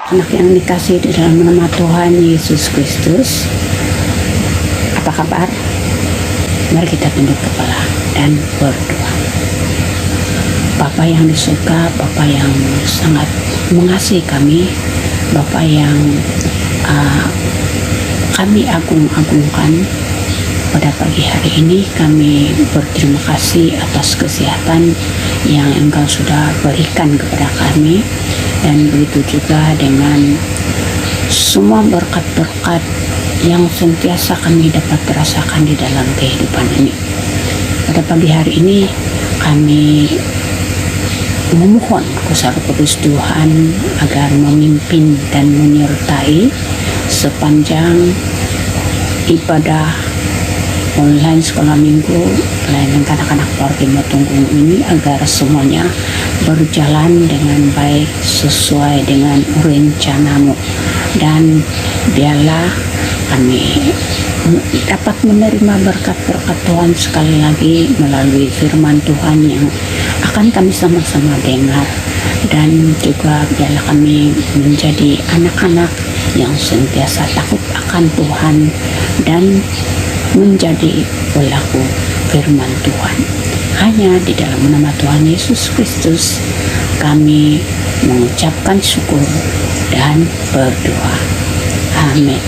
Anak yang dikasih di dalam nama Tuhan Yesus Kristus, apa kabar? Mari kita tunduk kepala dan berdoa. Bapa yang di surga, Bapa yang sangat mengasihi kami, Bapa yang kami agung-agungkan, pada pagi hari ini kami berterima kasih atas kesehatan yang Engkau sudah berikan kepada kami, dan begitu juga dengan semua berkat-berkat yang sentiasa kami dapat rasakan di dalam kehidupan ini. Pada pagi hari ini kami memohon kuasa Roh Kudus Tuhan agar memimpin dan menyertai sepanjang ibadah online sekolah minggu pelayanan anak-anak Portimo Tunggung ini, agar semuanya berjalan dengan baik sesuai dengan rencanamu, dan biarlah kami dapat menerima berkat-berkat Tuhan sekali lagi melalui firman Tuhan yang akan kami sama-sama dengar, dan juga biarlah kami menjadi anak-anak yang sentiasa takut akan Tuhan dan menjadi pelaku firman Tuhan. Hanya di dalam nama Tuhan Yesus Kristus kami mengucapkan syukur dan berdoa. Amin.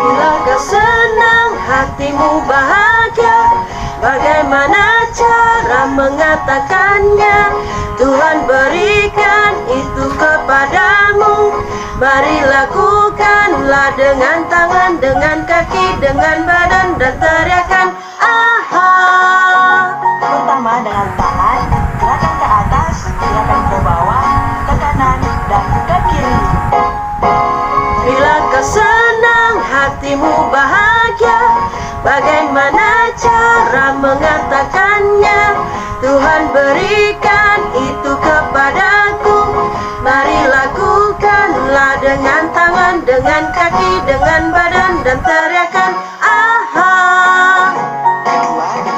Bilakah senang hatimu bahagia, bagaimana cara mengatakannya? Tuhan berikan itu kepadamu, mari lakukanlah dengan tangan, dengan kaki, dengan badan, dan teriakan aha. Pertama dengan tangan, gerakan ke atas, gerakan ke bawah, ke kanan, dan ke kiri. Bilakah senang hatimu bahagia, bagaimana cara mengatakannya? Tuhan berikan itu kepadaku, mari lakukanlah dengan tangan, dengan kaki, dengan badan, dan teriakan aha. Kedua, di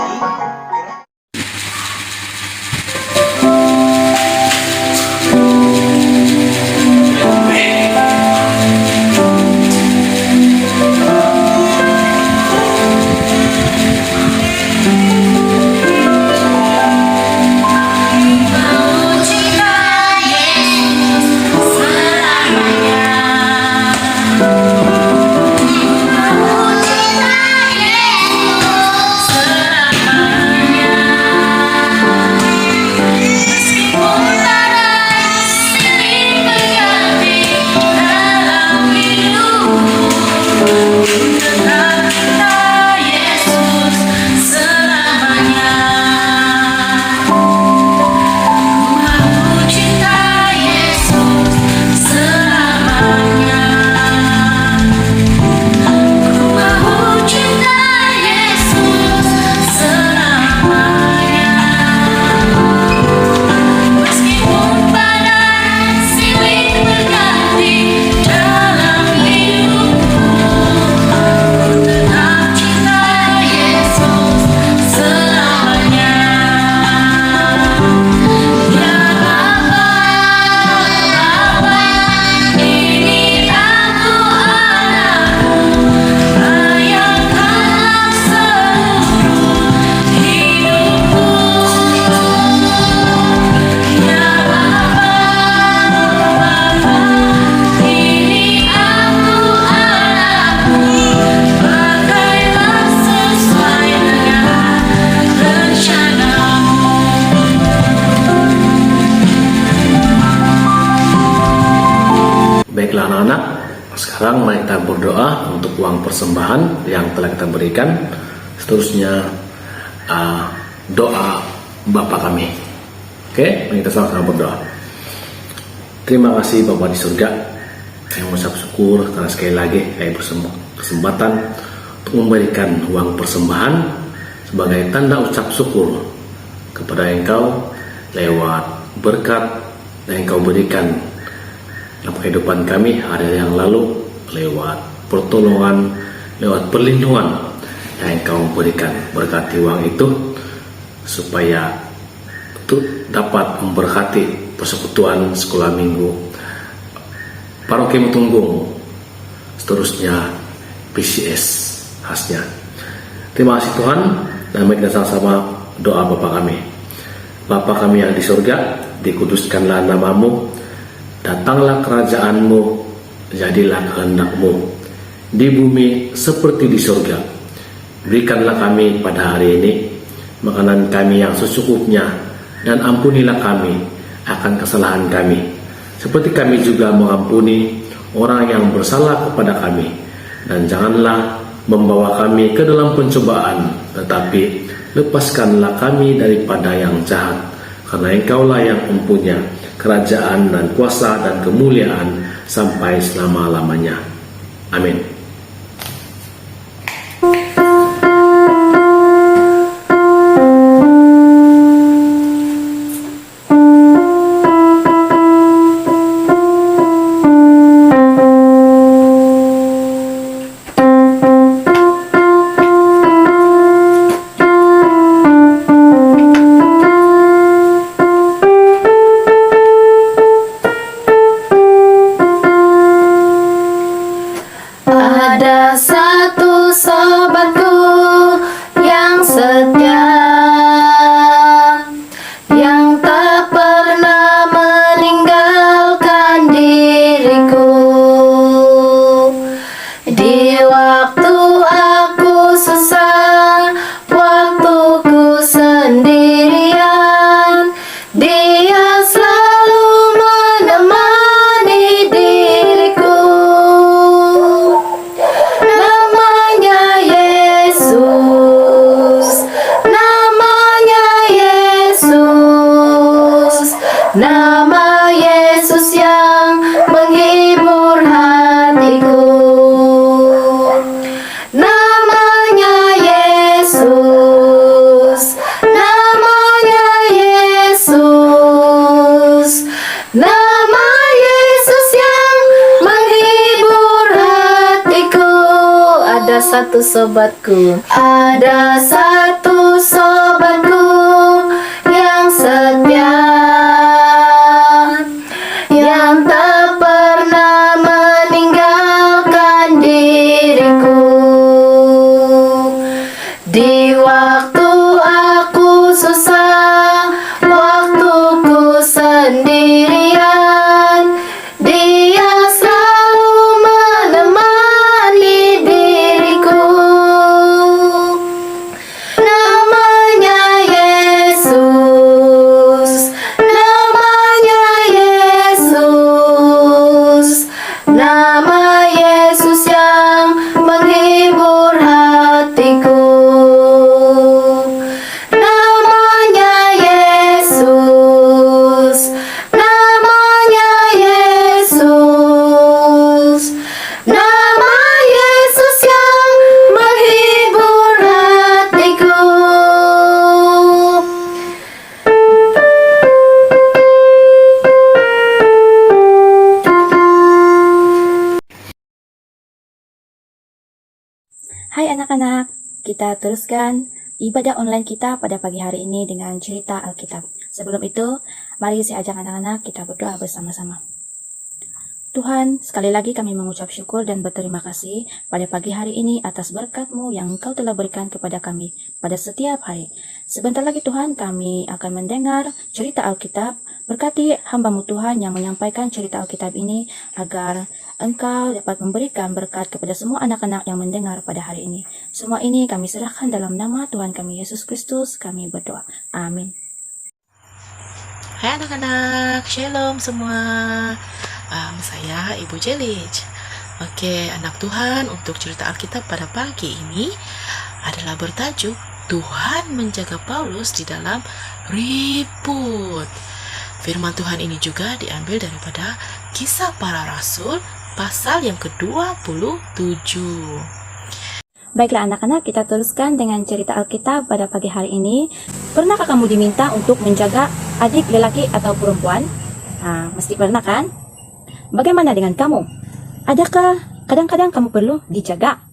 Baiklah anak-anak, sekarang mari kita berdoa untuk uang persembahan yang telah kita berikan. Seterusnya doa Bapa kami. Oke, mari kita sama-sama berdoa. Terima kasih Bapa di surga, kami mengucap syukur karena sekali lagi kami berkesempatan untuk memberikan uang persembahan sebagai tanda ucap syukur kepada Engkau lewat berkat yang Engkau berikan dalam kehidupan kami hari yang lalu, lewat pertolongan, lewat perlindungan yang Engkau berikan. Berkati uang itu supaya dapat memberkati persekutuan sekolah minggu Paroki Metunggung, seterusnya PCS khasnya. Terima kasih Tuhan, dan mari kita sama-sama doa Bapa kami. Bapa kami yang di surga, dikuduskanlah namamu, datanglah kerajaanmu, jadilah kehendak-Mu di bumi seperti di surga. Berikanlah kami pada hari ini makanan kami yang secukupnya, dan ampunilah kami akan kesalahan kami, seperti kami juga mengampuni orang yang bersalah kepada kami. Dan janganlah membawa kami ke dalam pencobaan, tetapi lepaskanlah kami daripada yang jahat, karena Engkaulah yang mempunyai kerajaan dan kuasa dan kemuliaan sampai selama-lamanya. Amin. Ada satu sobatku yang setia, yang tak pernah meninggalkan diriku. Di waktu aku susah, waktuku sendirian, dia selalu menemani diriku. Namanya Yesus, namanya Yesus, nama Yesus yang menghibur hatiku. Namanya Yesus, namanya Yesus, nama Yesus yang menghibur hatiku. Ada satu sobatku, ada satu sobatku yang setia, yang tak pernah meninggalkan diriku. Di waktu aku susah, waktuku sendirian, dia selalu menemani diriku. Namanya Yesus, namanya Yesus, nama Yesus yang menghibur hatiku. Namanya Yesus, namanya Yesus, nama Yesus yang menghibur hatiku. Hai anak-anak, kita teruskan ibadah online kita pada pagi hari ini dengan cerita Alkitab. Sebelum itu, mari saya ajak anak-anak kita berdoa bersama-sama. Tuhan, sekali lagi kami mengucap syukur dan berterima kasih pada pagi hari ini atas berkat-Mu yang Engkau telah berikan kepada kami pada setiap hari. Sebentar lagi Tuhan, kami akan mendengar cerita Alkitab. Berkati hamba-Mu Tuhan yang menyampaikan cerita Alkitab ini, agar Engkau dapat memberikan berkat kepada semua anak-anak yang mendengar pada hari ini. Semua ini kami serahkan dalam nama Tuhan kami Yesus Kristus, kami berdoa. Amin. Hai anak-anak, shalom semua. Saya Ibu Jelic. Oke, anak Tuhan, untuk cerita Alkitab pada pagi ini adalah bertajuk Tuhan menjaga Paulus di dalam ribut. Firman Tuhan ini juga diambil daripada Kisah Para Rasul pasal yang ke-27. Baiklah anak-anak, kita teruskan dengan cerita Alkitab pada pagi hari ini. Pernahkah kamu diminta untuk menjaga adik lelaki atau perempuan? Mesti pernah kan? Bagaimana dengan kamu? Adakah kadang-kadang kamu perlu dijaga?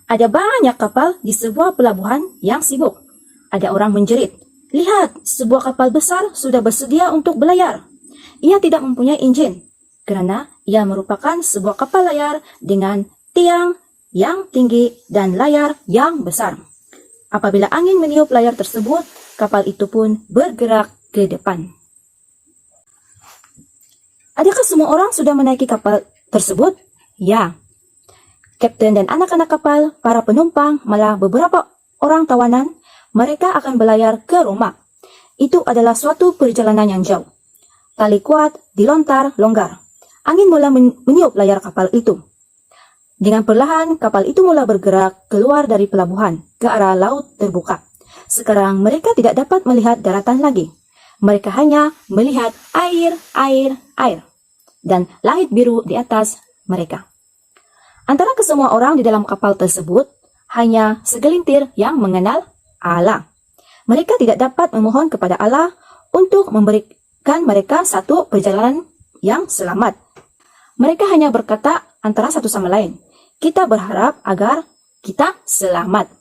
Ada banyak kapal di sebuah pelabuhan yang sibuk. Ada orang menjerit, Lihat, sebuah kapal besar sudah bersedia untuk berlayar. Ia tidak mempunyai enjin, kerana ia merupakan sebuah kapal layar dengan tiang yang tinggi dan layar yang besar. Apabila angin meniup layar tersebut, kapal itu pun bergerak ke depan. Adakah semua orang sudah menaiki kapal tersebut? Ya. Kapten dan anak-anak kapal, para penumpang, malah beberapa orang tawanan, mereka akan berlayar ke Roma. Itu adalah suatu perjalanan yang jauh. Tali kuat, dilontar, longgar. Angin mula meniup layar kapal itu. Dengan perlahan, kapal itu mula bergerak keluar dari pelabuhan ke arah laut terbuka. Sekarang mereka tidak dapat melihat daratan lagi. Mereka hanya melihat air, dan langit biru di atas mereka. Antara kesemua orang di dalam kapal tersebut, hanya segelintir yang mengenal Allah. Mereka tidak dapat memohon kepada Allah untuk memberikan mereka satu perjalanan yang selamat. Mereka hanya berkata antara satu sama lain, kita berharap agar kita selamat.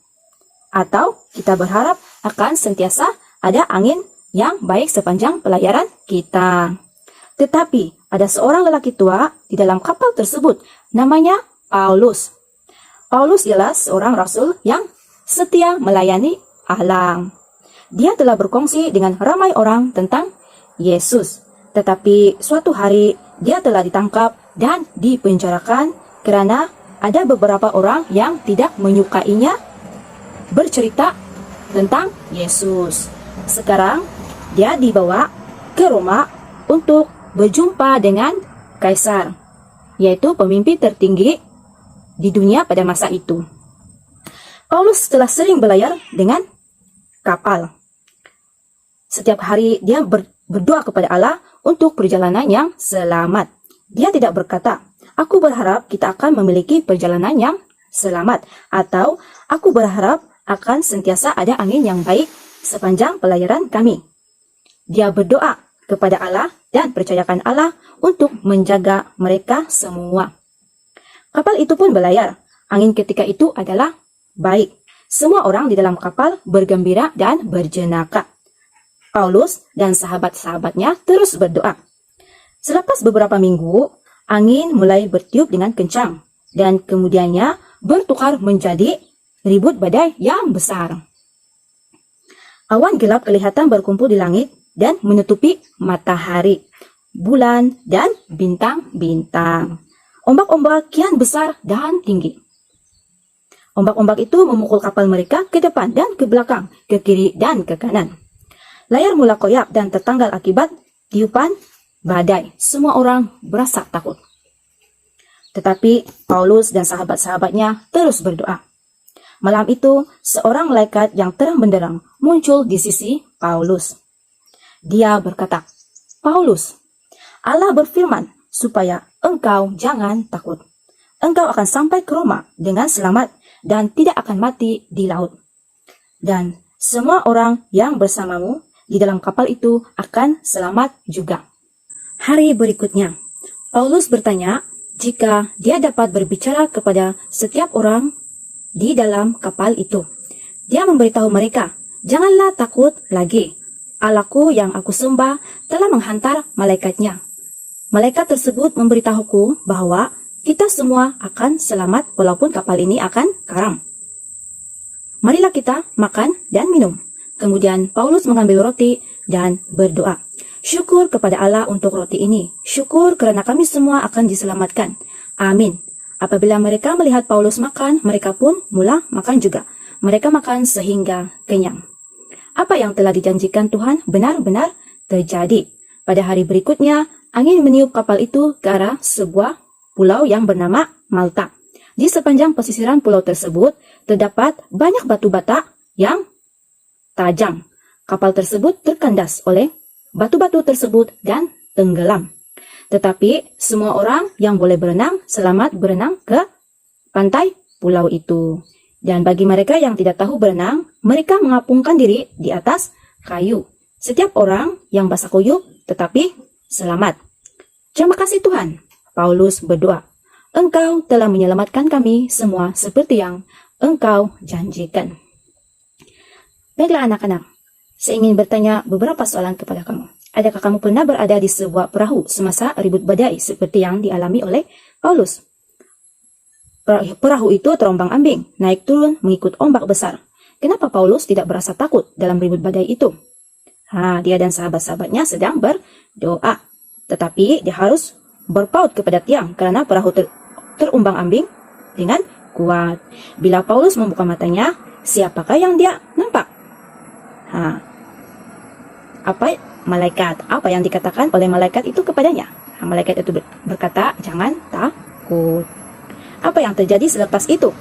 Atau kita berharap akan sentiasa ada angin yang baik sepanjang pelayaran kita. Tetapi ada seorang lelaki tua di dalam kapal tersebut, namanya Paulus. Paulus ialah seorang rasul yang setia melayani Allah. Dia telah berkongsi dengan ramai orang tentang Yesus. Tetapi suatu hari dia telah ditangkap dan dipenjarakan kerana ada beberapa orang yang tidak menyukainya bercerita tentang Yesus. Sekarang dia dibawa ke Roma untuk berjumpa dengan Kaisar, yaitu pemimpin tertinggi di dunia pada masa itu. Paulus telah sering berlayar dengan kapal. Setiap hari dia berdoa kepada Allah untuk perjalanan yang selamat. Dia tidak berkata, aku berharap kita akan memiliki perjalanan yang selamat, atau aku berharap akan sentiasa ada angin yang baik sepanjang pelayaran kami. Dia berdoa kepada Allah dan percayakan Allah untuk menjaga mereka semua. Kapal itu pun berlayar. Angin ketika itu adalah baik. Semua orang di dalam kapal bergembira dan berjenaka. Paulus dan sahabat-sahabatnya terus berdoa. Selepas beberapa minggu, angin mulai bertiup dengan kencang dan kemudiannya bertukar menjadi ribut badai yang besar. Awan gelap kelihatan berkumpul di langit dan menutupi matahari, bulan, dan bintang-bintang. Ombak-ombak kian besar dan tinggi. Ombak-ombak itu memukul kapal mereka ke depan dan ke belakang, ke kiri dan ke kanan. Layar mula koyak dan tertanggal akibat tiupan badai. Semua orang berasa takut. Tetapi Paulus dan sahabat-sahabatnya terus berdoa. Malam itu, seorang malaikat yang terang benderang muncul di sisi Paulus. Dia berkata, Paulus, Allah berfirman supaya engkau jangan takut. Engkau akan sampai ke Roma dengan selamat dan tidak akan mati di laut. Dan semua orang yang bersamamu di dalam kapal itu akan selamat juga. Hari berikutnya, Paulus bertanya jika dia dapat berbicara kepada setiap orang di dalam kapal itu. Dia memberitahu mereka, janganlah takut lagi. Allahku yang aku sembah telah menghantar malaikatnya. Malaikat tersebut memberitahuku bahwa kita semua akan selamat walaupun kapal ini akan karam. Marilah kita makan dan minum. Kemudian Paulus mengambil roti dan berdoa. Syukur kepada Allah untuk roti ini. Syukur kerana kami semua akan diselamatkan. Amin. Apabila mereka melihat Paulus makan, mereka pun mula makan juga. Mereka makan sehingga kenyang. Apa yang telah dijanjikan Tuhan benar-benar terjadi. Pada hari berikutnya, angin meniup kapal itu ke arah sebuah pulau yang bernama Malta. Di sepanjang pesisiran pulau tersebut, terdapat banyak batu bata yang tajam. Kapal tersebut terkandas oleh batu-batu tersebut dan tenggelam. Tetapi semua orang yang boleh berenang selamat berenang ke pantai pulau itu. Dan bagi mereka yang tidak tahu berenang, mereka mengapungkan diri di atas kayu. Setiap orang yang basah kuyup tetapi selamat. Terima kasih Tuhan. Paulus berdoa, Engkau telah menyelamatkan kami semua seperti yang Engkau janjikan. Baiklah anak-anak, Saya ingin bertanya beberapa soalan kepada kamu. Adakah kamu pernah berada di sebuah perahu semasa ribut badai seperti yang dialami oleh Paulus? Perahu itu terombang-ambing, naik turun mengikut ombak besar. Kenapa Paulus tidak berasa takut dalam ribut badai itu? Dia dan sahabat-sahabatnya sedang berdoa. Tetapi dia harus berpaut kepada tiang karena perahu terumbang-ambing dengan kuat. Bila Paulus membuka matanya, siapakah yang dia nampak? Apa yang dikatakan oleh malaikat itu kepadanya? Malaikat itu berkata, jangan takut. Apa yang terjadi selepas itu?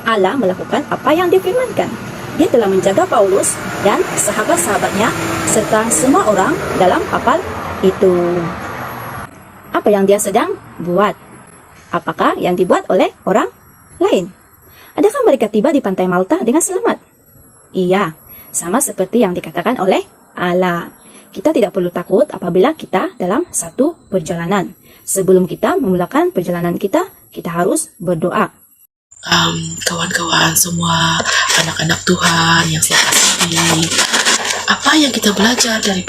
Allah melakukan apa yang difirmankan. Dia telah menjaga Paulus dan sahabat-sahabatnya serta semua orang dalam kapal itu. Apa yang dia sedang buat? Apakah yang dibuat oleh orang lain? Adakah mereka tiba di pantai Malta dengan selamat? Iya, sama seperti yang dikatakan oleh Allah. Kita tidak perlu takut apabila kita dalam satu perjalanan. Sebelum kita memulakan perjalanan kita harus berdoa. Kawan-kawan semua, anak-anak Tuhan yang saya kasihi, apa yang kita belajar dari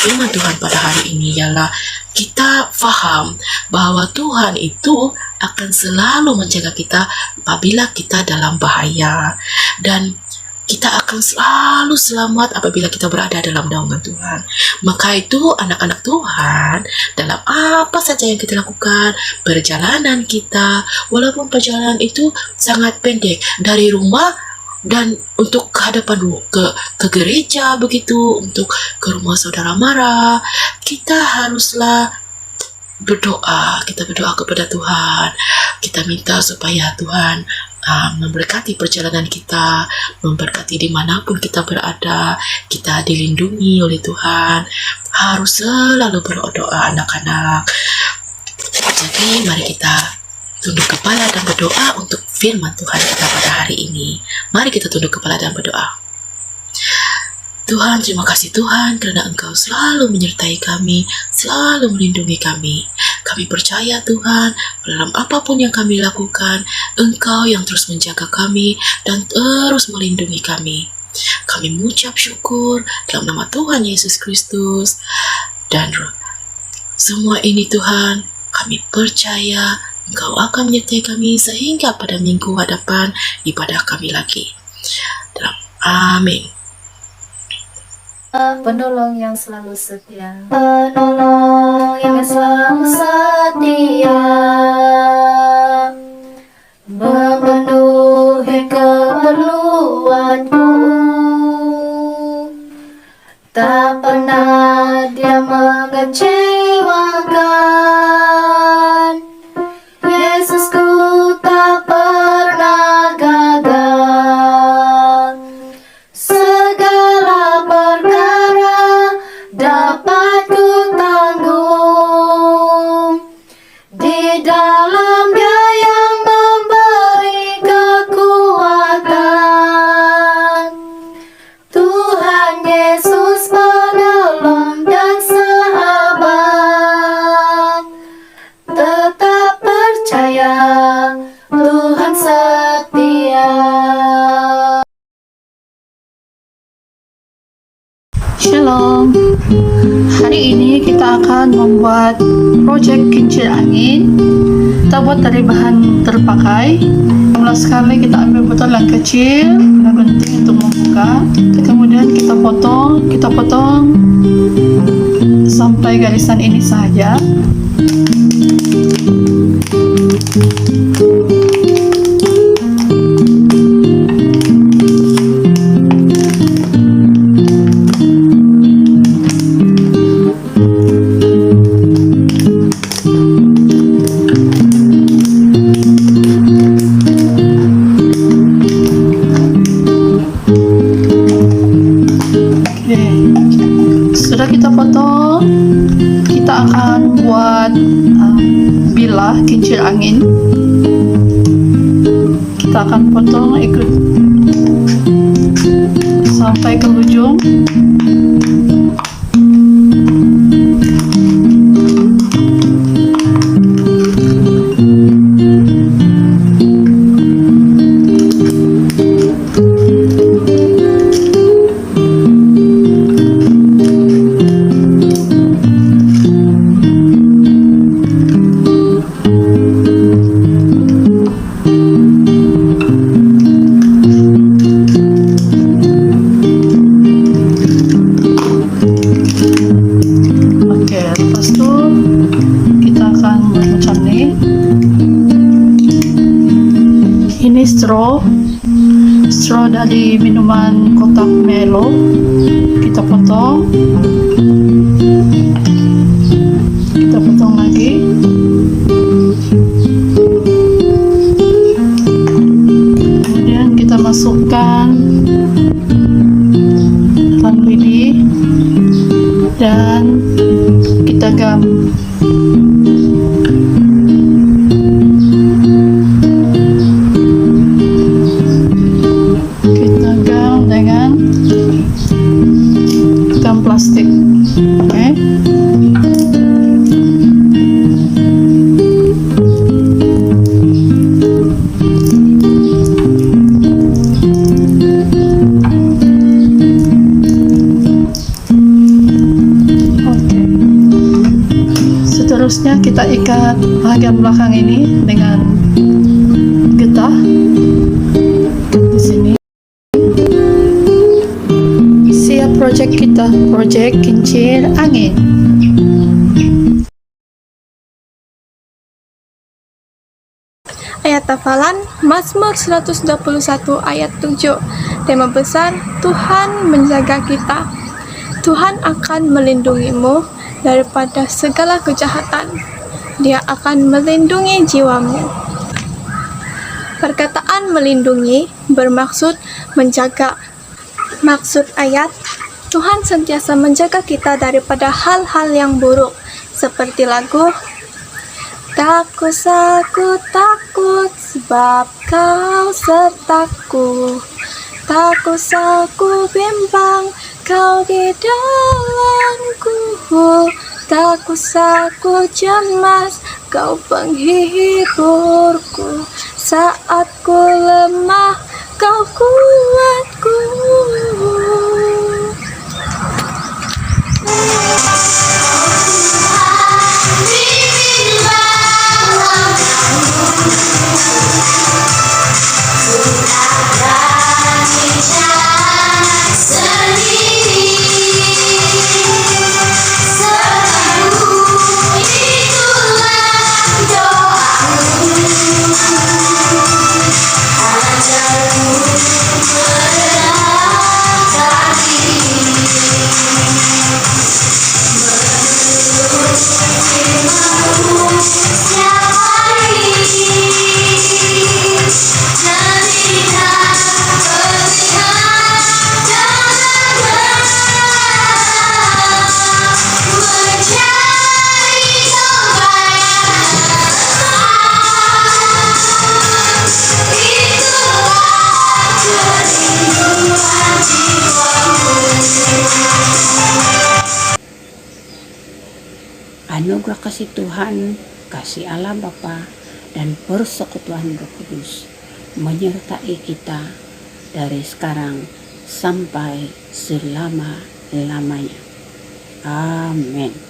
firman Tuhan pada hari ini ialah kita faham bahwa Tuhan itu akan selalu menjaga kita apabila kita dalam bahaya, dan kita akan selalu selamat apabila kita berada dalam naungan Tuhan. Maka itu anak-anak Tuhan, dalam apa saja yang kita lakukan, perjalanan kita, walaupun perjalanan itu sangat pendek dari rumah dan untuk kehadapan ke gereja begitu, untuk ke rumah saudara mara, kita haruslah berdoa. Kita berdoa kepada Tuhan. Kita minta supaya Tuhan memberkati perjalanan kita, memberkati dimanapun kita berada, kita dilindungi oleh Tuhan. Harus selalu berdoa anak-anak. Jadi mari kita tunduk kepala dan berdoa untuk firman Tuhan kita pada hari ini. Mari kita tunduk kepala dan berdoa. Tuhan, terima kasih Tuhan karena Engkau selalu menyertai kami, selalu melindungi kami. Kami percaya Tuhan, dalam apapun yang kami lakukan, Engkau yang terus menjaga kami dan terus melindungi kami. Kami mengucap syukur dalam nama Tuhan Yesus Kristus. Dan semua ini Tuhan, kami percaya Engkau akan menyertai kami sehingga pada minggu hadapan ibadah kami lagi. Amin. Penolong yang selalu setia, penolong yang selalu setia, memenuhi keperluanku. Tak pernah dia mengecewakan. Yesusku tak pernah gagal. Segala perkara dapat ku tanggung di dalam Dia yang memberi kekuatan. Tuhan Yesus penolong dan sahabat. Tetap percaya Tuhan setia. Shalom. Hari ini kita akan membuat project kincir angin. Kita buat dari bahan terpakai. Mula sekali kita ambil botol yang kecil, yang penting untuk membuka. Kemudian kita potong sampai garisan ini saja. Sudah kita potong, kita akan buat bilah kincir angin. Kita akan potong ikut sampai ke ujung. beli minuman kotak Melo. Kita potong. Kita potong lagi. Kemudian kita masukkan dalam lidi dan kita gam. Kita gam dengan gam plastik. Oke. Oke. Seterusnya kita ikat bagian belakang ini dengan getah di sini. Siap project kita, project kincir angin. Ayat hafalan Mazmur 121 ayat 7. Tema besar Tuhan menjaga kita. Tuhan akan melindungimu daripada segala kejahatan. Dia akan melindungi jiwamu. Perkataan melindungi bermaksud menjaga. Maksud ayat, Tuhan sentiasa menjaga kita daripada hal-hal yang buruk, seperti lagu Tak usah ku takut sebab kau sertaku. Tak usah ku bimbang kau di dalamku. Tak usah ku cemas kau penghiburku. Saat ku lemah kau kuatku. Anugerah kasih Tuhan, kasih Allah Bapa dan persekutuan Roh Kudus menyertai kita dari sekarang sampai selama-lamanya. Amin.